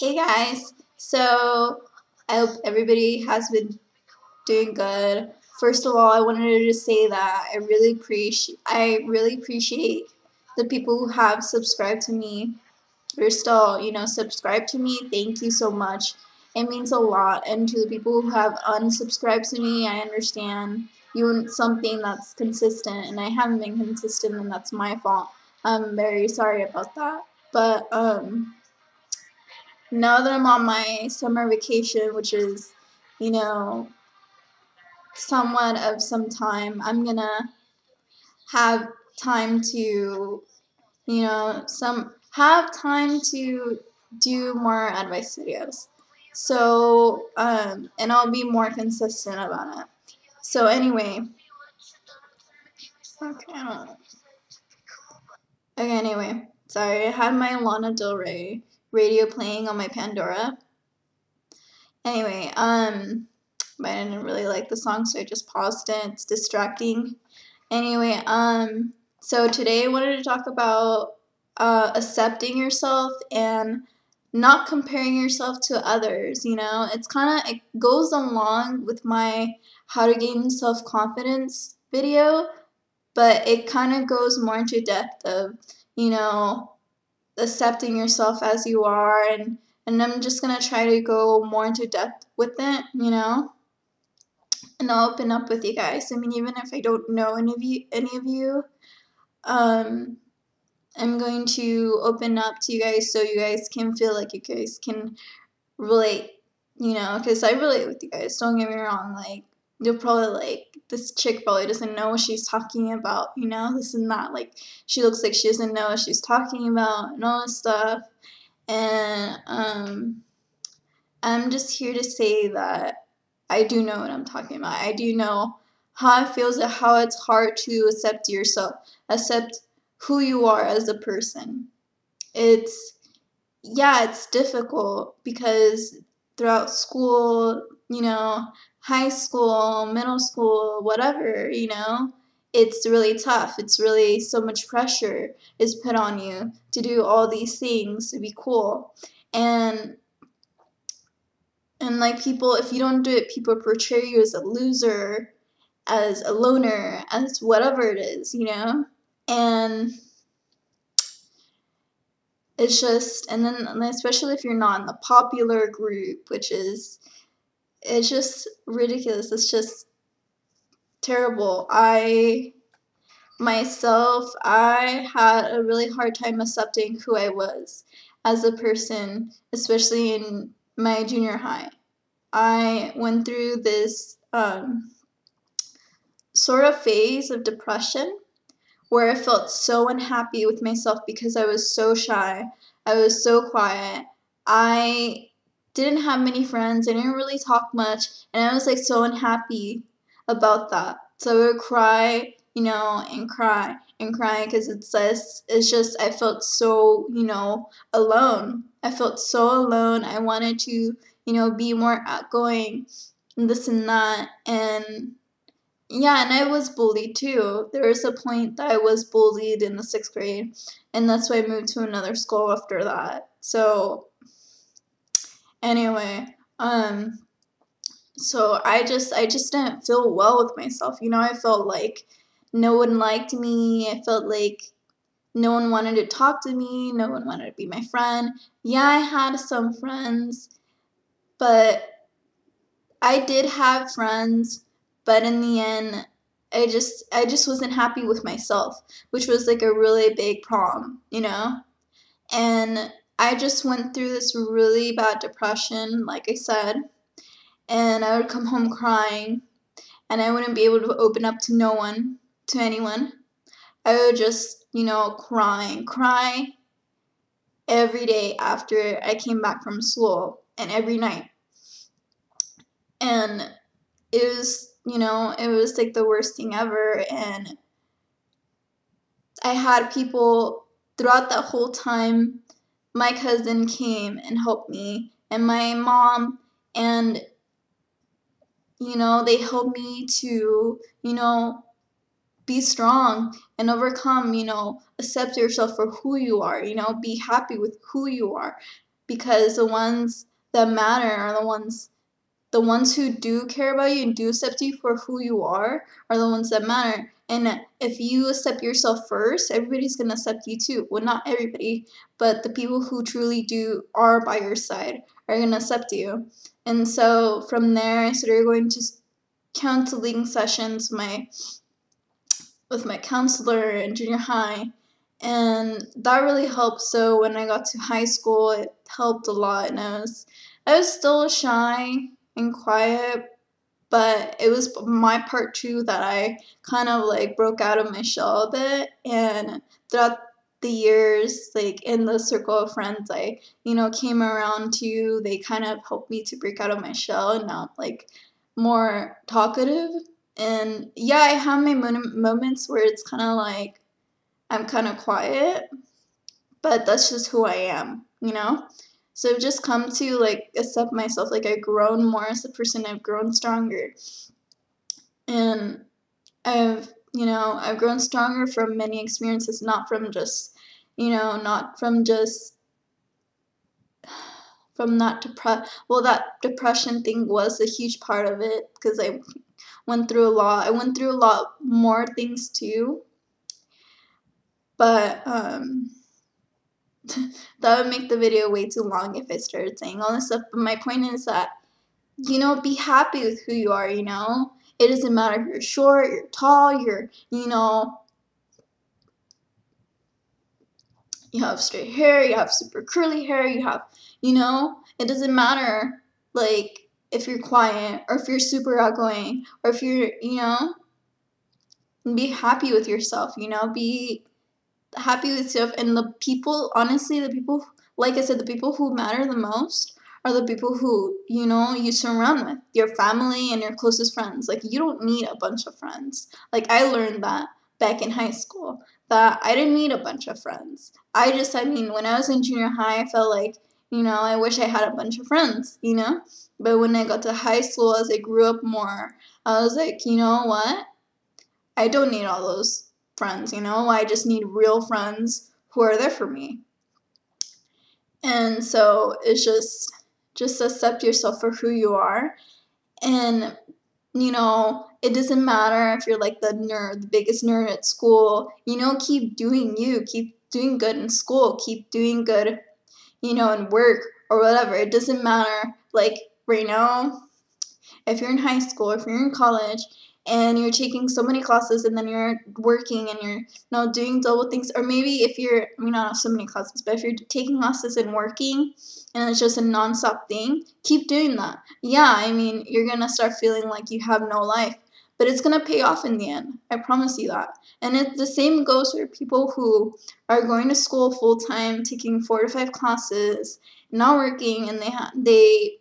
Hey guys, so I hope everybody has been doing good. First of all, I wanted to just say that I really appreciate the people who have subscribed to me. They're still, subscribed to me. Thank you so much. It means a lot. And to the people who have unsubscribed to me, I understand you want something that's consistent, and I haven't been consistent, and that's my fault. I'm very sorry about that. But now that I'm on my summer vacation, which is, you know, somewhat of some time, I'm gonna have time to, have time to do more advice videos. So, and I'll be more consistent about it. So anyway, okay, sorry, I had my Lana Del Rey radio playing on my Pandora. Anyway, but I didn't really like the song, so I just paused it. It's distracting. Anyway, so today I wanted to talk about accepting yourself and not comparing yourself to others. It goes along with my how to gain self-confidence video, but it kind of goes more into depth of, you know, accepting yourself as you are, and I'm just gonna try to go more into depth with it, and I'll open up with you guys. I mean, even if I don't know any of you, um, I'm going to open up to you guys so you guys can feel like you guys can relate, because I relate with you guys. Don't get me wrong. Like, you'll probably like, this chick probably doesn't know what she's talking about, this and that. Like, she looks like she doesn't know what she's talking about and all this stuff. And I'm just here to say that I do know what I'm talking about. I do know how it feels and how it's hard to accept yourself, accept who you are as a person. It's difficult because throughout school, high school, middle school, whatever, it's really tough. It's really so much pressure is put on you to do all these things to be cool. And like, people, if you don't do it, people portray you as a loser, as a loner, as whatever it is, And it's just, and then especially if you're not in the popular group, it's just ridiculous. It's just terrible. I had a really hard time accepting who I was as a person, especially in my junior high. I went through this sort of phase of depression where I felt so unhappy with myself because I was so shy. I was so quiet. I didn't have many friends. I didn't really talk much. And I was like so unhappy about that. So I would cry, and cry and cry because it's just, I felt so, alone. I felt so alone. I wanted to, be more outgoing and this and that. And yeah, and I was bullied too. There was a point that I was bullied in the 6th grade, and that's why I moved to another school after that. So anyway, so I just didn't feel well with myself. I felt like no one liked me. I felt like no one wanted to talk to me. No one wanted to be my friend. Yeah, I had some friends, but I did have friends, but in the end, I just wasn't happy with myself, which was like a really big problem. And I just went through this really bad depression, like I said, and I would come home crying, and I wouldn't be able to open up to no one, to anyone. I would just, cry every day after I came back from school, and every night. And it was like the worst thing ever. And I had people throughout that whole time. My cousin came and helped me, and my mom, and they helped me to, be strong and overcome, accept yourself for who you are, be happy with who you are, because the ones that matter are the ones who do care about you and do accept you for who you are the ones that matter. And if you accept yourself first, everybody's going to accept you too. Well, not everybody, but the people who truly do are by your side are going to accept you. And so from there, I started going to counseling sessions with my counselor in junior high, and that really helped. So when I got to high school, it helped a lot, and I was still shy and quiet, but it was my part too that I kind of like broke out of my shell a bit. And throughout the years, like in the circle of friends I came around to, they kind of helped me to break out of my shell, and now I'm like more talkative. And yeah, I have my moments where it's kind of like I'm kind of quiet, but that's just who I am. So I've just come to like accept myself. Like I've grown more as a person. I've grown stronger, and I've grown stronger from many experiences, not from just from that that depression thing was a huge part of it, because I went through a lot. I went through a lot more things too, but that would make the video way too long if I started saying all this stuff. But my point is that, be happy with who you are. It doesn't matter if you're short, you're tall, you have straight hair, you have super curly hair, it doesn't matter, like, if you're quiet or if you're super outgoing or if you're, be happy with yourself, be happy with yourself. And the people, honestly, like I said, the people who matter the most are the people who, you surround with, your family and your closest friends. Like, you don't need a bunch of friends. Like, I learned that back in high school, that I didn't need a bunch of friends. When I was in junior high, I felt like, I wish I had a bunch of friends, But when I got to high school, as I grew up more, I was like, you know what? I don't need all those friends, I just need real friends who are there for me. And so it's just accept yourself for who you are. And it doesn't matter if you're like the nerd, the biggest nerd at school, keep doing you, keep doing good in school, keep doing good, in work or whatever. It doesn't matter. Like right now, if you're in high school, if you're in college, and you're taking so many classes, and then you're working and you're doing double things, or maybe if you're, not so many classes, but if you're taking classes and working and it's just a nonstop thing, keep doing that. Yeah, you're gonna start feeling like you have no life, but it's gonna pay off in the end. I promise you that. And the same goes for people who are going to school full time, taking 4 to 5 classes, not working, and they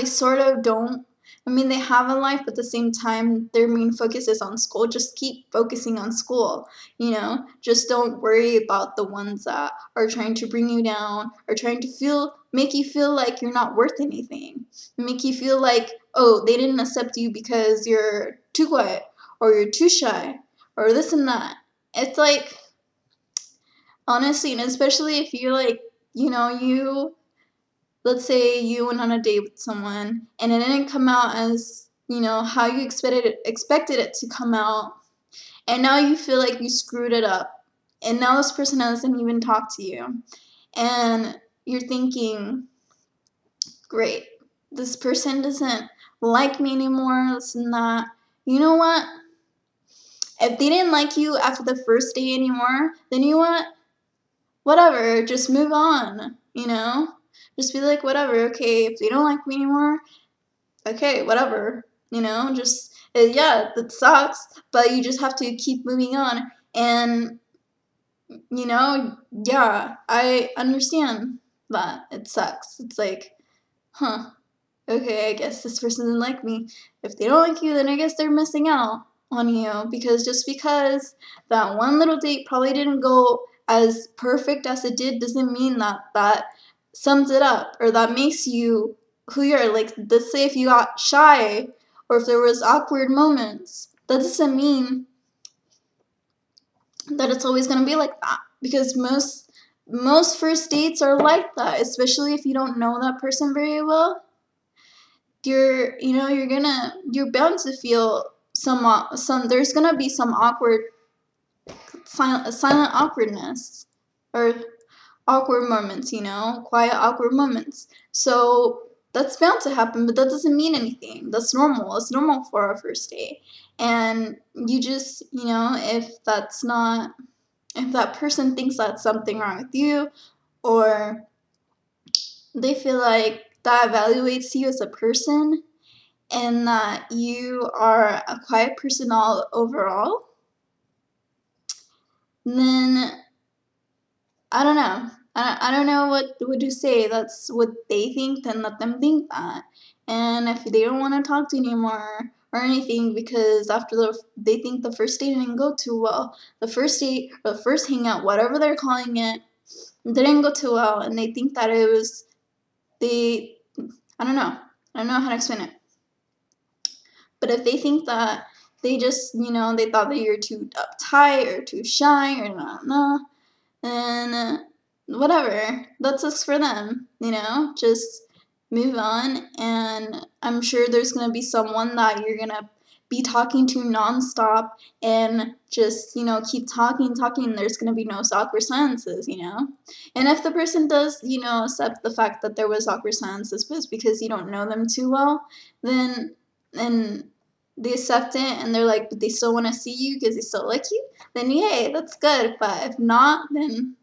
sort of don't, they have a life, but at the same time, their main focus is on school. Just keep focusing on school, Just don't worry about the ones that are trying to bring you down or trying to make you feel like you're not worth anything. Make you feel like, oh, they didn't accept you because you're too quiet or you're too shy or this and that. It's like, honestly, and especially if you're like, let's say you went on a date with someone and it didn't come out as, how you expected it to come out. And now you feel like you screwed it up. And now this person doesn't even talk to you. And you're thinking, great, this person doesn't like me anymore, this and that. You know what? If they didn't like you after the first day anymore, then you know what? Whatever, just move on, Just be like, whatever, okay, if they don't like me anymore, okay, whatever, yeah, that sucks, but you just have to keep moving on. And, yeah, I understand that it sucks. It's like, huh, okay, I guess this person doesn't like me. If they don't like you, then I guess they're missing out on you, because just because that one little date probably didn't go as perfect as it did doesn't mean that sums it up or that makes you who you are. Like, let's say if you got shy or if there was awkward moments, that doesn't mean that it's always going to be like that, because most most first dates are like that, especially if you don't know that person very well. You're bound to feel there's gonna be some awkward silent awkwardness, or awkward moments, quiet awkward moments. So that's bound to happen, but that doesn't mean anything. That's normal. It's normal for our first date. And you just, if that person thinks that's something wrong with you, or they feel like that evaluates you as a person, and that you are a quiet person all overall, then I don't know. I don't know what to say. That's what they think, then let them think that. And if they don't want to talk to you anymore or anything because they think the first date didn't go too well, the first date or the first hangout, whatever they're calling it, didn't go too well, and they think that it was they. I don't know. I don't know how to explain it. But if they think that they just, they thought that you're too uptight or too shy or not, and whatever, that sucks for them, just move on. And I'm sure there's going to be someone that you're going to be talking to nonstop, and just, keep talking, and there's going to be no awkward silences, And if the person does, accept the fact that there was awkward silences was because you don't know them too well, then, and they accept it and they're like, but they still want to see you because they still like you, then yay, that's good. But if not, then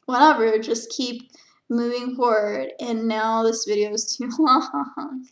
whatever, just keep moving forward. And now this video is too long.